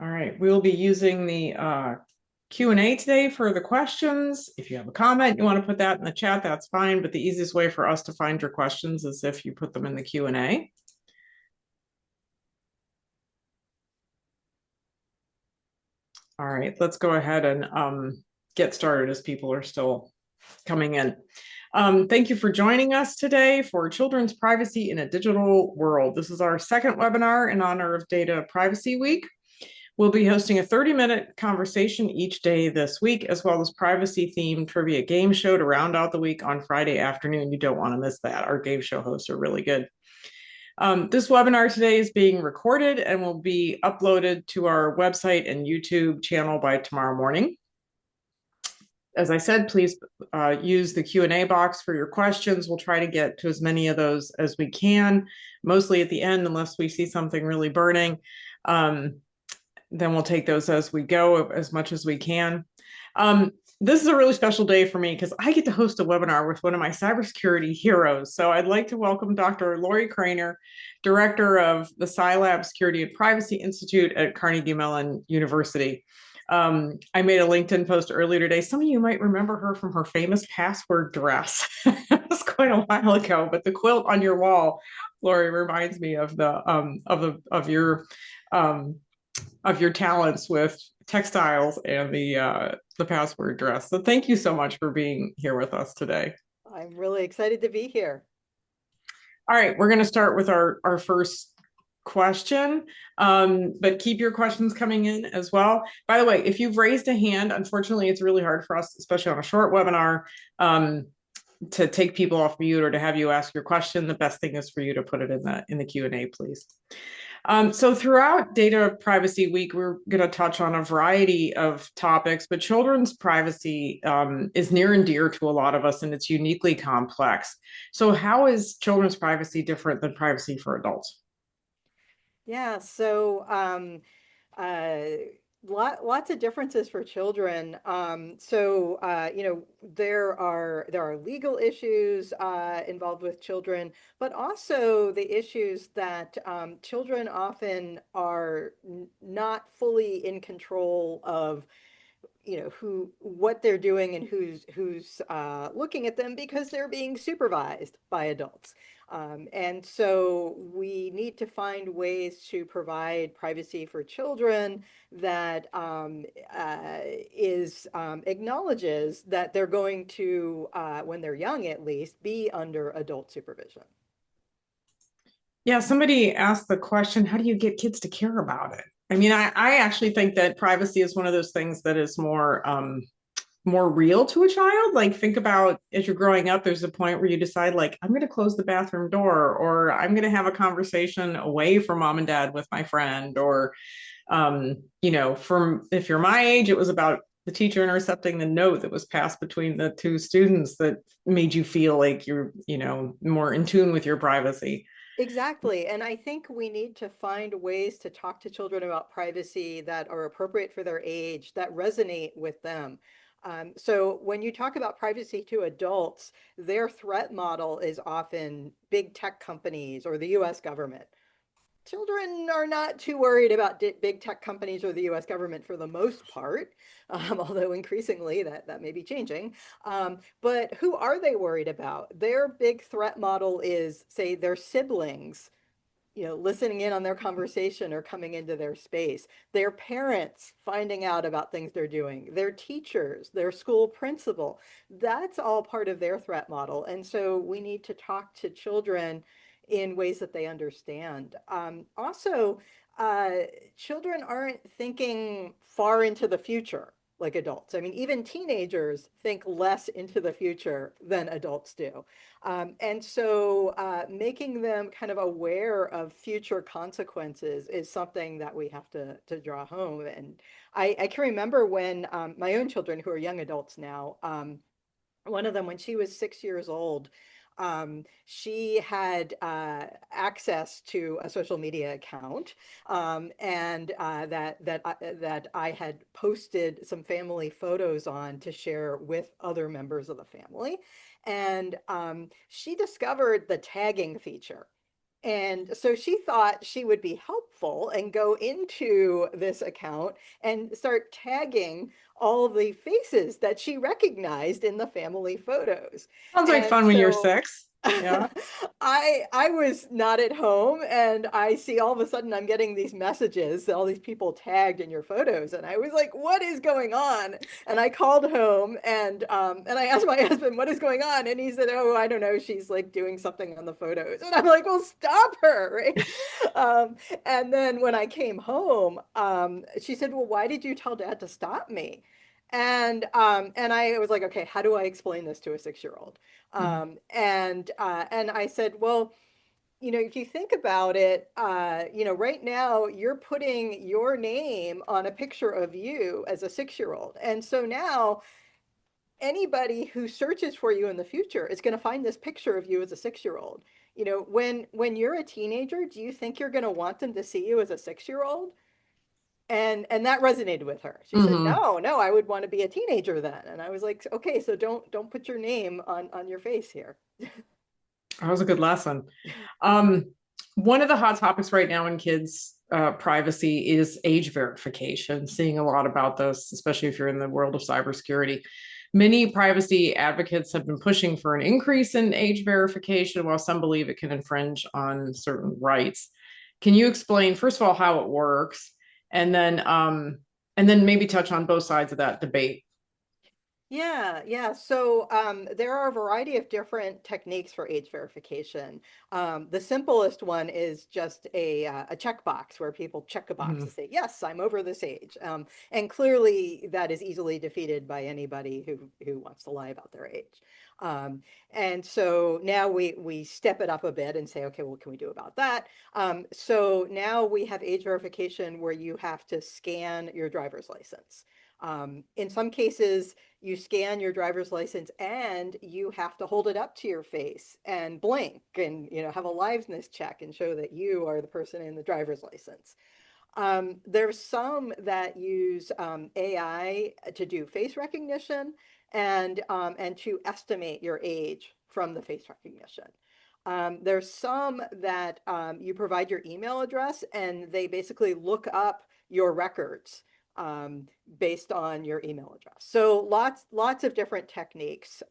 All right, we'll be using the Q&A today for the questions. If you have a comment, you want to put that in the chat, that's fine. But the easiest way for us to find your questions is if you put them in the Q&A. All right, let's go ahead and get started as people are still coming in. Thank you for joining us today for Children's Privacy in a Digital World. This is our second webinar in honor of Data Privacy Week. We'll be hosting a 30-minute conversation each day this week, as well as privacy-themed trivia game show to round out the week on Friday afternoon. You don't want to miss that. Our game show hosts are really good. This webinar today is being recorded and will be uploaded to our website and YouTube channel by tomorrow morning. As I said, please use the Q&A box for your questions. We'll try to get to as many of those as we can, mostly at the end, unless we see something really burning. Then we'll take those as we go, as much as we can. This is a really special day for me because I get to host a webinar with one of my cybersecurity heroes. So I'd like to welcome Dr. Lori Craner, Director of the Scilab Security and Privacy Institute at Carnegie Mellon University. I made a LinkedIn post earlier today. Some of you might remember her from her famous password dress. It was quite a while ago, but the quilt on your wall, Lori, reminds me of your talents with textiles and the password dress. So thank you so much for being here with us today. I'm really excited to be here. All right, we're going to start with our first question, but keep your questions coming in as well. By the way, if you've raised a hand, unfortunately, it's really hard for us, especially on a short webinar, to take people off mute or to have you ask your question. The best thing is for you to put it in the Q&A, please. So throughout Data Privacy Week, we're going to touch on a variety of topics, but children's privacy is near and dear to a lot of us, and it's uniquely complex. So how is children's privacy different than privacy for adults? Yeah, so lots of differences for children. There are legal issues involved with children, but also the issues that children often are not fully in control of what they're doing and who's looking at them because they're being supervised by adults. And so we need to find ways to provide privacy for children that acknowledges that they're going to, when they're young at least, be under adult supervision. Yeah, somebody asked the question, how do you get kids to care about it? I mean, I actually think that privacy is one of those things that is more real to a child. Like, think about as you're growing up, there's a point where you decide, like, I'm going to close the bathroom door, or I'm going to have a conversation away from mom and dad with my friend, or from if you're my age, it was about the teacher intercepting the note that was passed between the two students that made you feel like you're, more in tune with your privacy. Exactly. And I think we need to find ways to talk to children about privacy that are appropriate for their age, that resonate with them. So when you talk about privacy to adults, their threat model is often big tech companies or the US government. Children are not too worried about big tech companies or the US government for the most part, although increasingly that may be changing. But who are they worried about? Their big threat model is, say, their siblings, listening in on their conversation or coming into their space, their parents finding out about things they're doing, their teachers, their school principal. That's all part of their threat model. And so we need to talk to children in ways that they understand. Also, children aren't thinking far into the future like adults. I mean, even teenagers think less into the future than adults do. And so making them kind of aware of future consequences is something that we have to draw home. And I can remember when my own children, who are young adults now, one of them, when she was 6 years old, she had access to a social media account, and that I had posted some family photos on to share with other members of the family. And she discovered the tagging feature. And so she thought she would be helpful and go into this account and start tagging all the faces that she recognized in the family photos. Sounds like And fun when you're so 6. Yeah. I was not at home, and I see all of a sudden I'm getting these messages, all these people tagged in your photos, and I was like, "What is going on?" And I called home, and I asked my husband, "What is going on?" And he said, "Oh, I don't know. She's like doing something on the photos." And I'm like, "Well, stop her!" Right? And then when I came home, she said, "Well, why did you tell Dad to stop me?" And I was like, "Okay, how do I explain this to a 6-year-old?" Mhm. And I said, well, if you think about it, right now you're putting your name on a picture of you as a 6-year-old. And so now anybody who searches for you in the future is going to find this picture of you as a 6-year-old. When you're a teenager, do you think you're going to want them to see you as a 6-year-old? And that resonated with her. She said, Mhm. "No, no, I would want to be a teenager then." And I was like, "Okay, so don't put your name on your face here." That was a good lesson. Um, One of the hot topics right now in kids' privacy is age verification. Seeing a lot about this, especially if you're in the world of cybersecurity. Many privacy advocates have been pushing for an increase in age verification, while some believe it can infringe on certain rights. Can you explain, first of all, how it works, and then maybe touch on both sides of that debate? Yeah, yeah. So there are a variety of different techniques for age verification. The simplest one is just a checkbox where people check a box to Mhm. say, yes, I'm over this age. And clearly that is easily defeated by anybody who wants to lie about their age. Um, and so now we step it up a bit and say, okay, what can we do about that? So now we have age verification where you have to scan your driver's license. In some cases, you scan your driver's license and you have to hold it up to your face and blink and have a liveness check and show that you are the person in the driver's license. There's some that use AI to do face recognition and to estimate your age from the face recognition. There's some that you provide your email address and they basically look up your records um, based on your email address. So lots of different techniques.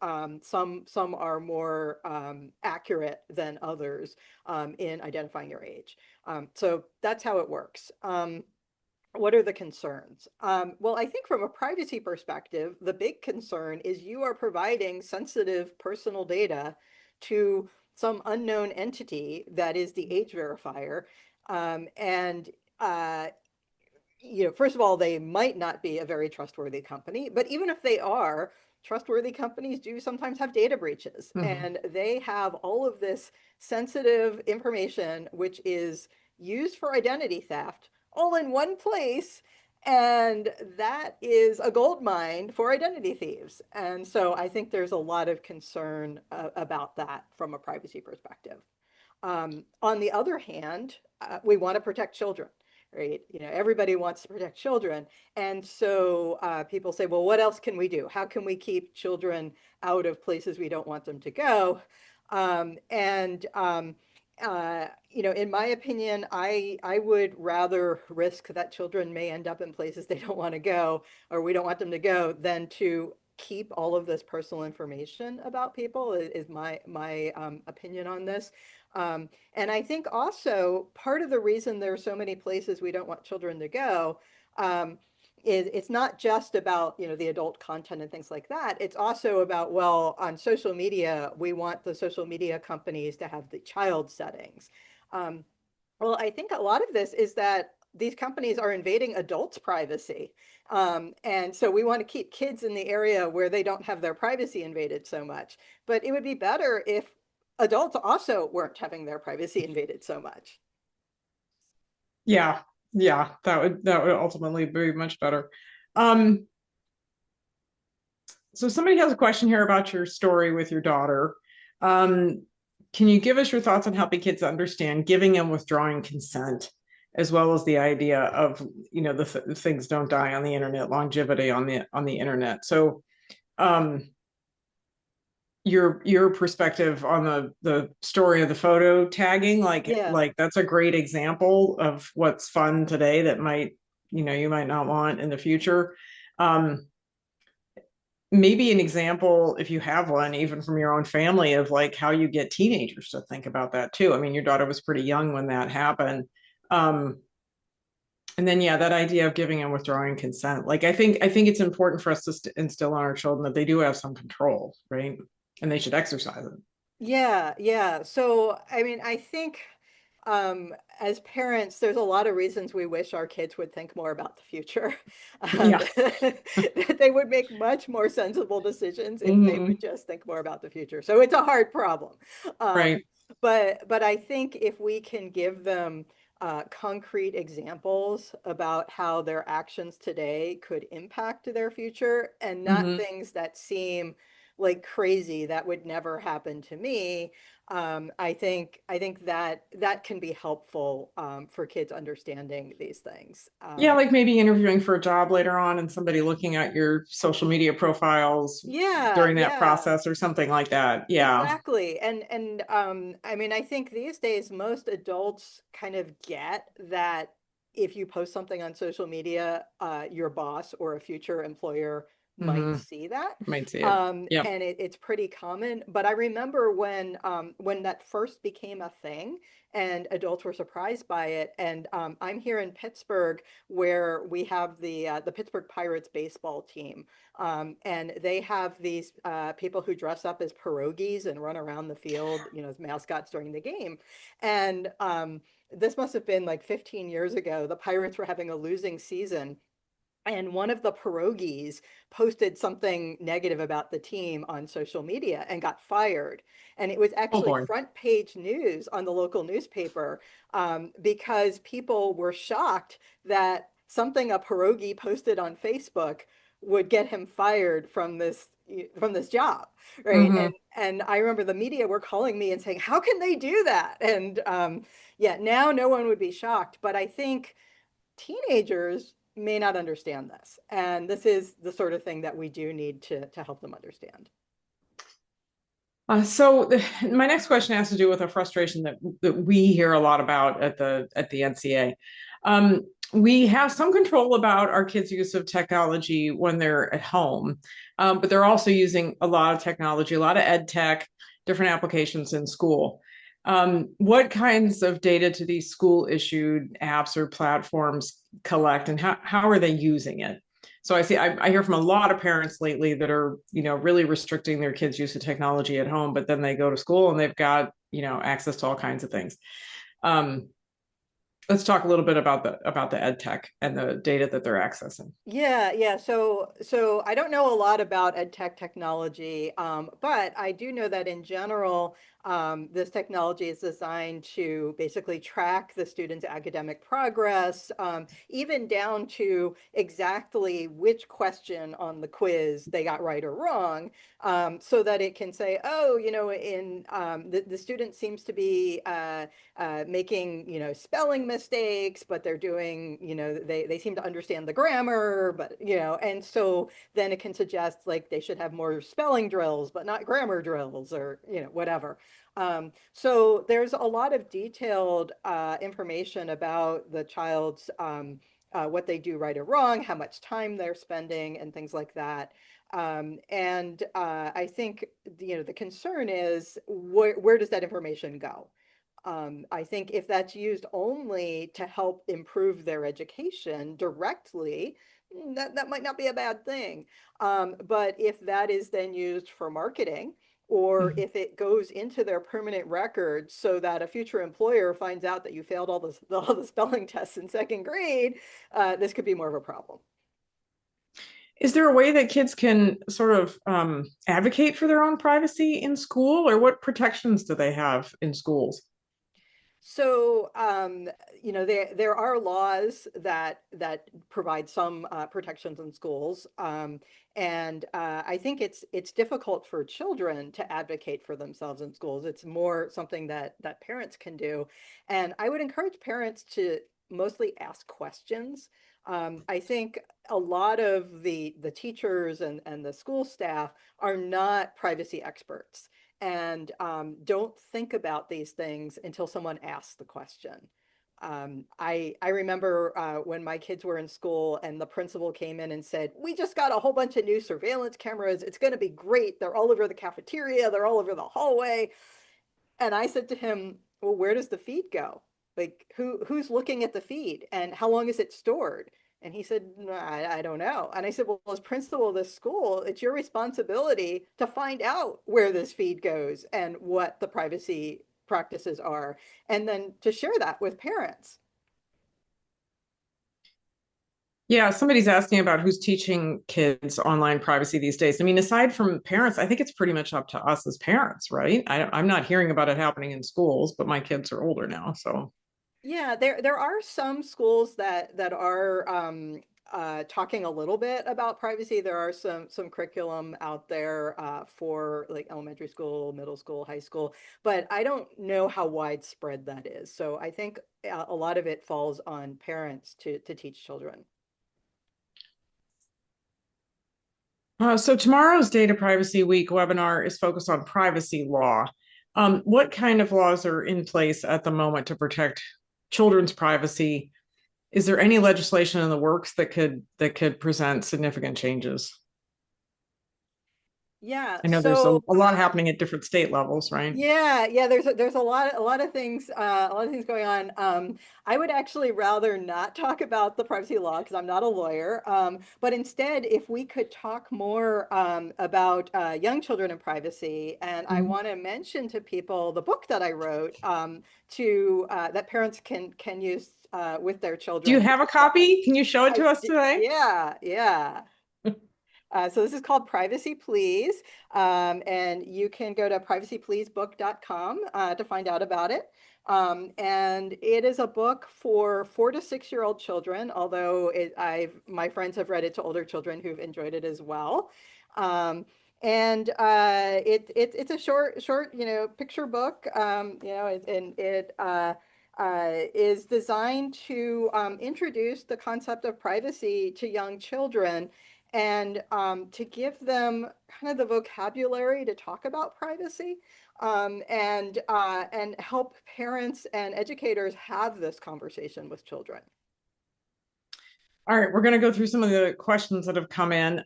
Some are more accurate than others in identifying your age. So that's how it works. What are the concerns? Well, I think from a privacy perspective, the big concern is you are providing sensitive personal data to some unknown entity that is the age verifier. And first of all, they might not be a very trustworthy company, but even if they are, trustworthy companies do sometimes have data breaches, Mhm. and they have all of this sensitive information, which is used for identity theft, all in one place. And that is a gold mine for identity thieves. And so I think there's a lot of concern about that from a privacy perspective. On the other hand, we want to protect children, right? Everybody wants to protect children. And so people say, well, what else can we do? How can we keep children out of places we don't want them to go? And in my opinion, I would rather risk that children may end up in places they don't want to go or we don't want them to go than to keep all of this personal information about people is my opinion on this. And I think also part of the reason there are so many places we don't want children to go um, is it's not just about, the adult content and things like that. It's also about, well, on social media, we want the social media companies to have the child settings. Um, well, I think a lot of this is that these companies are invading adults' privacy. And so we want to keep kids in the area where they don't have their privacy invaded so much. But it would be better if adults also weren't having their privacy invaded so much. Yeah, yeah, that would ultimately be much better. Um, so somebody has a question here about your story with your daughter. Um, can you give us your thoughts on helping kids understand giving and withdrawing consent, as well as the idea of, the things don't die on the internet, longevity on the internet. So, um, your perspective on the story of the photo tagging, Yeah. like that's a great example of what's fun today that might, you might not want in the future. Um, maybe an example, if you have one, even from your own family, of like how you get teenagers to think about that too. I mean, your daughter was pretty young when that happened. Um, and then yeah, that idea of giving and withdrawing consent. Like I think it's important for us to instill in our children that they do have some control, right? And they should exercise it. Yeah, yeah. So, I mean, I think um, as parents, there's a lot of reasons we wish our kids would think more about the future. Yeah. That they would make much more sensible decisions if they would Mhm. just think more about the future. So it's a hard problem. Right. But I think if we can give them concrete examples about how their actions today could impact their future and not Hmm. things that seem like crazy that would never happen to me. I think that that can be helpful for kids understanding these things. Yeah, like maybe interviewing for a job later on and somebody looking at your social media profiles Yeah, during that yeah. process or something like that. Yeah. Exactly. And I mean, I think these days most adults kind of get that if you post something on social media, your boss or a future employer might Hmm. see that. Might see it. Yep. And it's pretty common. But I remember when that first became a thing and adults were surprised by it. And I'm here in Pittsburgh where we have the Pittsburgh Pirates baseball team. And they have these people who dress up as pierogies and run around the field, as mascots during the game. And this must have been like 15 years ago. The Pirates were having a losing season, and one of the pierogies posted something negative about the team on social media and got fired. And it was Oh actually boy. front page news on the local newspaper because people were shocked that something a pierogi posted on Facebook would get him fired from this job, right? Hmm. And I remember the media were calling me and saying, "How can they do that?" And yeah, now no one would be shocked, but I think teenagers may not understand this. And this is the sort of thing that we do need to help them understand. My next question has to do with a frustration that we hear a lot about at the NCA. We have some control about our kids' use of technology when they're at home, but they're also using a lot of technology, a lot of ed tech, different applications in school. What kinds of data do these school issued apps or platforms collect, and how are they using it? So I hear from a lot of parents lately that are, really restricting their kids' use of technology at home, but then they go to school and they've got, access to all kinds of things. Um, let's talk a little bit about the ed tech and the data that they're accessing. Yeah, yeah. So I don't know a lot about EdTech technology, but I do know that in general, this technology is designed to basically track the student's academic progress, even down to exactly which question on the quiz they got right or wrong, so that it can say, oh, the student seems to be making, spelling mistakes, but they're doing, they seem to understand the grammar, but, and so then it can suggest like they should have more spelling drills, but not grammar drills or, whatever. So there's a lot of detailed information about the child's what they do right or wrong, how much time they're spending, and things like that. And I think the concern is where does that information go? I think if that's used only to help improve their education directly, that might not be a bad thing. But if that is then used for marketing, or Mhm. if it goes into their permanent record so that a future employer finds out that you failed all the spelling tests in second grade, this could be more of a problem. Is there a way that kids can sort of advocate for their own privacy in school, or what protections do they have in schools? So, there are laws that provide some protections in schools, and I think it's difficult for children to advocate for themselves in schools. It's more something that parents can do, and I would encourage parents to mostly ask questions. I think a lot of the teachers and the school staff are not privacy experts and don't think about these things until someone asks the question. I remember when my kids were in school and the principal came in and said, "We just got a whole bunch of new surveillance cameras. It's going to be great. They're all over the cafeteria. They're all over the hallway." And I said to him, "Well, where does the feed go? Like, who's looking at the feed and how long is it stored?" And he said, "No, I don't know." And I said, "Well, as principal of this school, it's your responsibility to find out where this feed goes and what the privacy practices are, and then to share that with parents." Yeah, somebody's asking about who's teaching kids online privacy these days. I mean, aside from parents, I think it's pretty much up to us as parents, right? I'm not hearing about it happening in schools, but my kids are older now, so. Yeah, there are some schools that are talking a little bit about privacy. There are some curriculum out there for like elementary school, middle school, high school, but I don't know how widespread that is. So I think a lot of it falls on parents to teach children. So tomorrow's Data Privacy Week webinar is focused on privacy law. What kind of laws are in place at the moment to protect children's privacy? Is there any legislation in the works that could present significant changes? Yeah, I know there's so a lot happening at different state levels, right? yeah, there's a lot of things going on. I would actually rather not talk about the privacy law because I'm not a lawyer. But instead, if we could talk more about young children and privacy, and I Mhm. want to mention to people the book that I wrote to that parents can use with their Do you children. have a copy? Can you show it to us today? Yeah, yeah. So this is called Privacy Please, and you can go to privacypleasebook.com to find out about it. And it is a book for 4 to 6 year old children, although my friends have read it to older children who've enjoyed it as well. And it's a short picture book, and it is designed to introduce the concept of privacy to young children and to give them kind of the vocabulary to talk about privacy, and help parents and educators have this conversation with children. All right, we're going to go through some of the questions that have come in.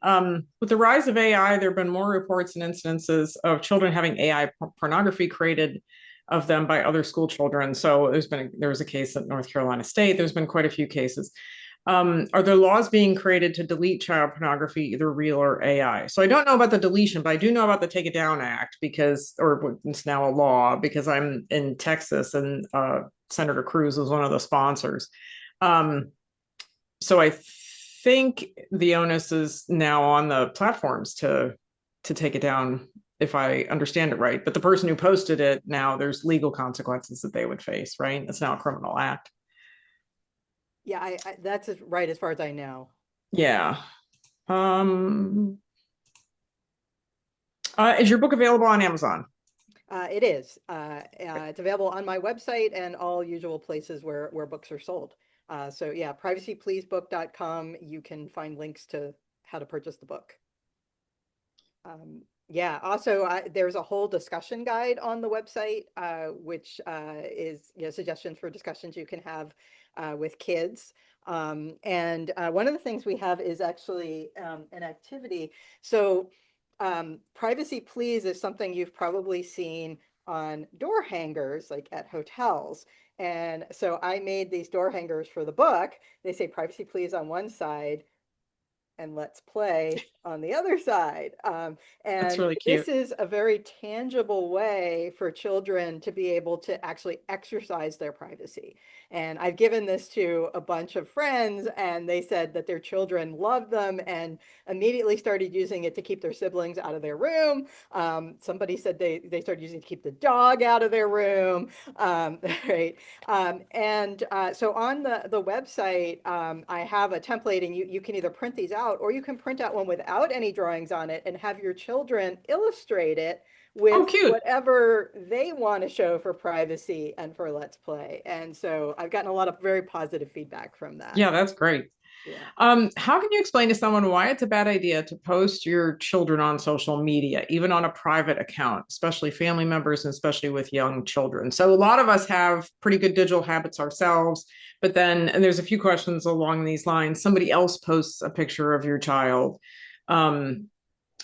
With the rise of AI, there have been more reports and instances of children having AI pornography created of them by other school children. So there was a case at North Carolina State. There's been quite a few cases. Are there laws being created to delete child pornography, either real or AI? So I don't know about the deletion, but I do know about the Take It Down Act or it's now a law because I'm in Texas and Senator Cruz was one of the sponsors. Um, so I think the onus is now on the platforms to take it down, if I understand it right. But the person who posted it, now there's legal consequences that they would face, right? It's now a criminal act. Yeah, that's right as far as I know. Yeah. Um, is your book available on Amazon? It is. It's available on my website and all usual places where books are sold. So yeah, privacypleasebook.com. You can find links to how to purchase the book. Yeah, also there's a whole discussion guide on the website, which is suggestions for discussions you can have with kids. And one of the things we have is actually an activity. So Privacy Please is something you've probably seen on door hangers, like at hotels. And so I made these door hangers for the book. They say Privacy Please on one side and Let's Play on the other side. That's And really this cute. is a very tangible way for children to be able to actually exercise their privacy. And I've given this to a bunch of friends, and they said that their children loved them and immediately started using it to keep their siblings out of their room. Somebody said they started using it to keep the dog out of their room. Right. So on the website, I have a template, and you can either print these out or you can print out one without any drawings on it and have your children illustrate it Oh, with cute. whatever they want to show for privacy and for Let's Play. And so I've gotten a lot of very positive feedback from that. Yeah, that's great. Yeah. How can you explain to someone why it's a bad idea to post your children on social media, even on a private account, especially family members and especially with young children? So a lot of us have pretty good digital habits ourselves, but then, and there's a few questions along these lines. Somebody else posts a picture of your child. Um,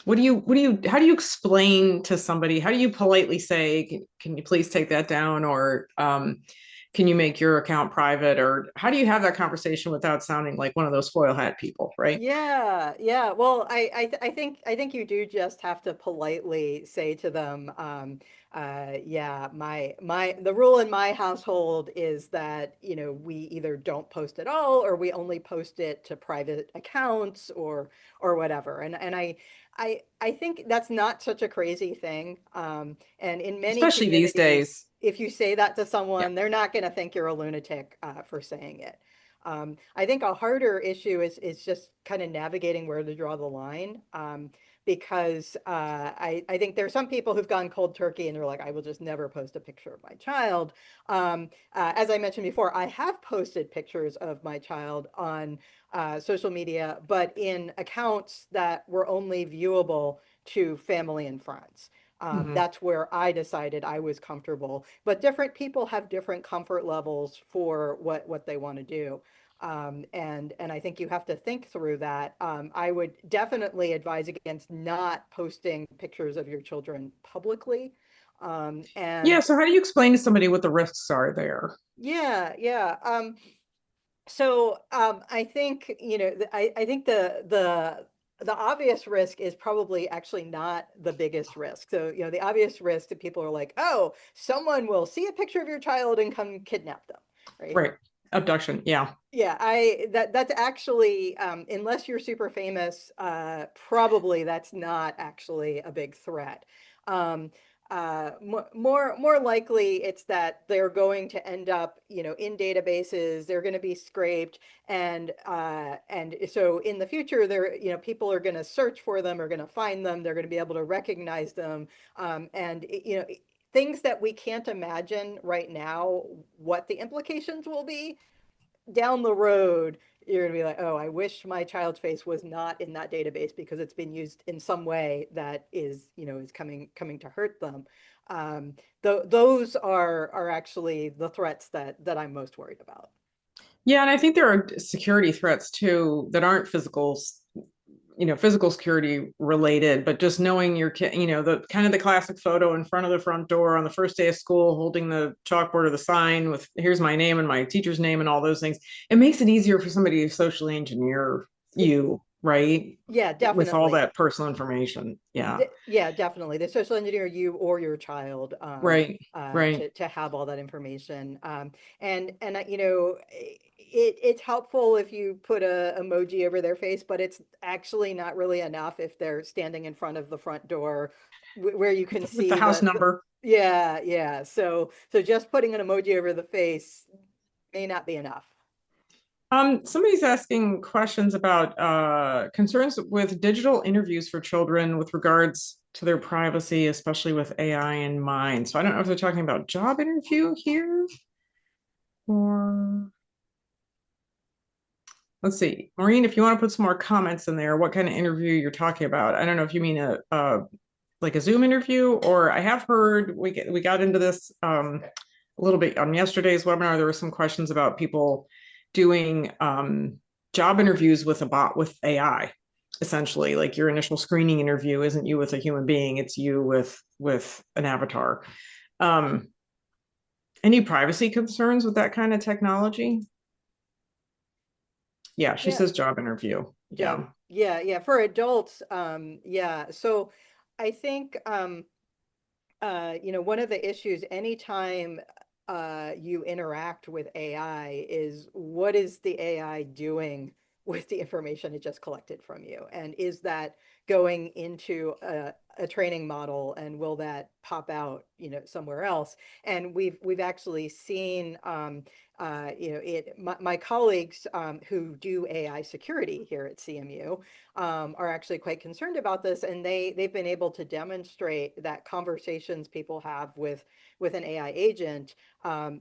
how do you explain to somebody, how do you politely say, can you please take that down? Or can you make your account private? Or how do you have that conversation without sounding like one of those foil hat people, right? Yeah, yeah. Well, I think you do just have to politely say to them, yeah, the rule in my household is that, we either don't post at all or we only post it to private accounts or whatever. And I think that's not such a crazy thing. And in many Especially these communities, days. if you say that to Yeah. someone, they're not going to think you're a lunatic for saying it. I think a harder issue is just kind of navigating where to draw the line. Because I think there are some people who've gone cold turkey and they're like, I will just never post a picture of my child. As I mentioned before, I have posted pictures of my child on social media, but in accounts that were only viewable to family and friends. Mhm. That's where I decided I was comfortable. But different people have different comfort levels for what they want to do. And I think you have to think through that. I would definitely advise against not posting pictures of your children publicly. Yeah. And So how do you explain to somebody what the risks are there? yeah, yeah. I think, I think the obvious risk is probably actually not the biggest risk. So, the obvious risk that people are like, oh, someone will see a picture of your child and come kidnap them, right? Right. Abduction. Yeah. Yeah, that's actually unless you're super famous, probably that's not actually a big threat. Um, more likely, it's that they're going to end up, in databases. They're going to be scraped, and so in the future, people are going to search for them, are going to find them. They're going to be able to recognize them, and things that we can't imagine right now, what the implications will be down the road. You're going to be like, oh, I wish my child's face was not in that database because it's been used in some way that is coming to hurt them. Those are actually the threats that I'm most worried about. Yeah, and I think there are security threats too that aren't physical security related, but just knowing your kid, the kind of the classic photo in front of the front door on the first day of school, holding the chalkboard or the sign with here's my name and my teacher's name and all those things. It makes it easier for somebody to socially engineer It, you, right? yeah, With all definitely. that personal information. Yeah. Yeah, definitely. The social engineer you or your child Right. Right. to have all that information. It's helpful if you put a emoji over their face, but it's actually not really enough if they're standing in front of the front door where you can With the see house number. yeah, yeah. So just putting an emoji over the face may not be enough. Somebody's asking questions about concerns with digital interviews for children with regards to their privacy, especially with AI in mind. So I don't know if they're talking about job interview here or let's see. Maureen, if you want to put some more comments in there, what kind of interview you're talking about. I don't know if you mean a like a Zoom interview, or I have heard we got into this a little bit on yesterday's webinar. There were some questions about people doing job interviews with a bot with AI, essentially. Like your initial screening interview isn't you with a human being; it's you with an avatar. Um, any privacy concerns with that kind of technology? Yeah, she Yeah. says job interview. Job. Yeah. Yeah, yeah. For adults, yeah. So I think one of the issues anytime you interact with AI is what is the AI doing with the information it just collected from you? And is that going into a training model and will that pop out, somewhere else? And we've actually seen my colleagues who do AI security here at CMU are actually quite concerned about this, and they've been able to demonstrate that conversations people have with an AI agent,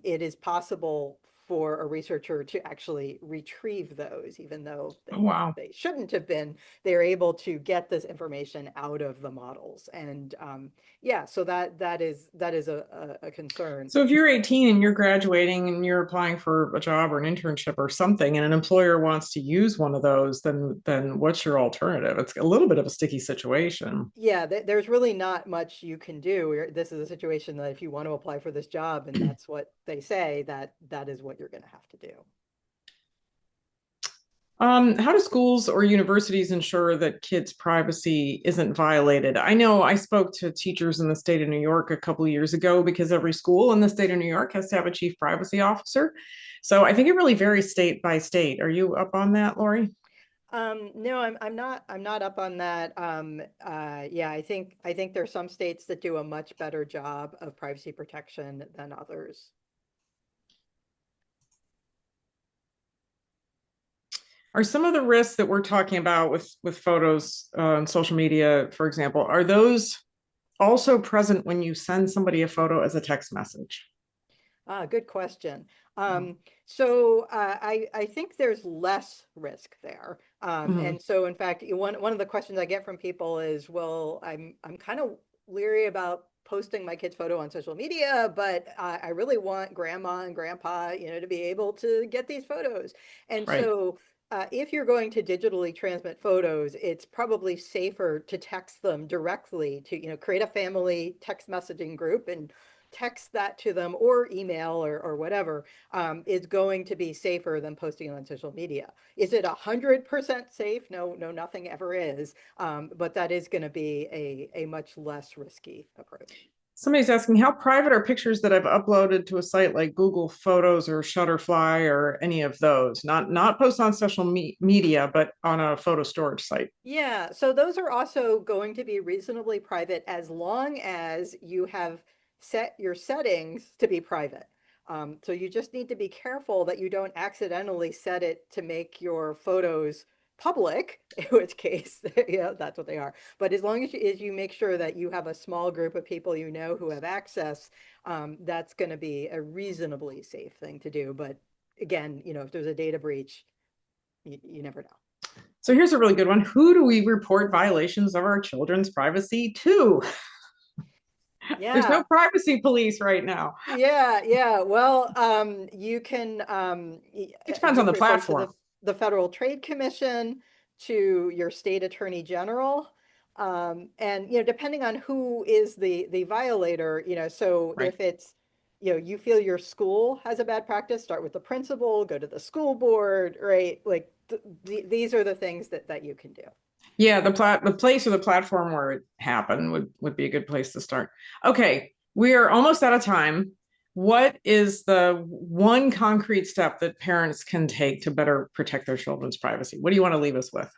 it is possible for a researcher to actually retrieve those, even though Oh, wow. they shouldn't have been. They're able to get this information out of the models, and yeah, so that is a concern. So if you're 18 and you're graduating and you're applying for a job or an internship or something, and an employer wants to use one of those, then what's your alternative? It's a little bit of a sticky situation. Yeah, there's really not much you can do. This is a situation that if you want to apply for this job and that's what they say, that is what you're going to have to do. How do schools or universities ensure that kids' privacy isn't violated? I know I spoke to teachers in the state of New York a couple of years ago because every school in the state of New York has to have a chief privacy officer. So I think it really varies state by state. Are you up on that, Lori? No, I'm not up on that. Yeah, I think there's some states that do a much better job of privacy protection than others. Are some of the risks that we're talking about with photos on social media, for example, are those also present when you send somebody a photo as a text message? Ah, good question. Um, so I think there's less risk there. Mhm. And so in fact, one of the questions I get from people is, well, I'm kind of leery about posting my kid's photo on social media, but I really want grandma and grandpa, to be able to get these photos. And Right. so if you're going to digitally transmit photos, it's probably safer to text them directly to, create a family text messaging group and text that to them or email or whatever is going to be safer than posting it on social media. Is it 100% safe? No, no, nothing ever is. But that is going to be a much less risky approach. Somebody's asking how private are pictures that I've uploaded to a site like Google Photos or Shutterfly or any of those? Not post on social media, but on a photo storage site. Yeah, so those are also going to be reasonably private as long as you have set your settings to be private. So you just need to be careful that you don't accidentally set it to make your photos public, in which case, that's what they are. But as long as you make sure that you have a small group of people you know who have access, that's going to be a reasonably safe thing to do. But again, if there's a data breach, you never know. So here's a really good one. Who do we report violations of our children's privacy to? There's no Yeah. privacy police right now. Yeah, yeah. Well, you can It depends on just the report to platform. the Federal Trade Commission, to your state attorney general, and depending on who is the violator, so Right. if it's you feel your school has a bad practice, start with the principal, go to the school board, right? Like these are the things that you can do. Yeah, the place or the platform where it happened would be a good place to start. Okay, we are almost out of time. What is the one concrete step that parents can take to better protect their children's privacy? What do you want to leave us with?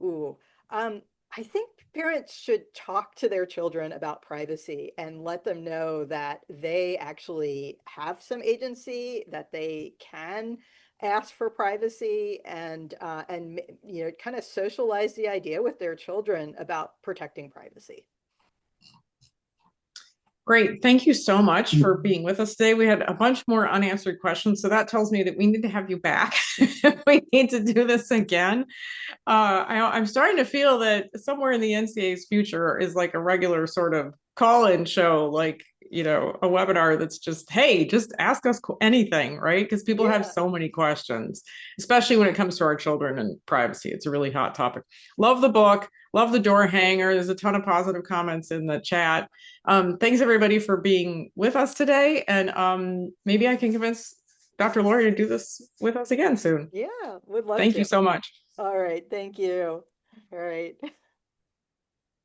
Ooh, um, I think parents should talk to their children about privacy and let them know that they actually have some agency, that they can ask for privacy, and kind of socialize the idea with their children about protecting privacy. Great. Thank you so much for being with us today. We had a bunch more unanswered questions, so that tells me that we need to have you back. We need to do this again. I'm starting to feel that somewhere in the NCAA's future is like a regular sort of call-in show, like, a webinar that's just, hey, just ask us anything, right? Because people have Yeah. so many questions, especially when it comes to our children and privacy. It's a really hot topic. Love the book, love the door hanger. There's a ton of positive comments in the chat. Thanks everybody for being with us today. And maybe I can convince Dr. Lori to do this with us again soon. Yeah, would love Thank you to. so much. All right, thank you. All right.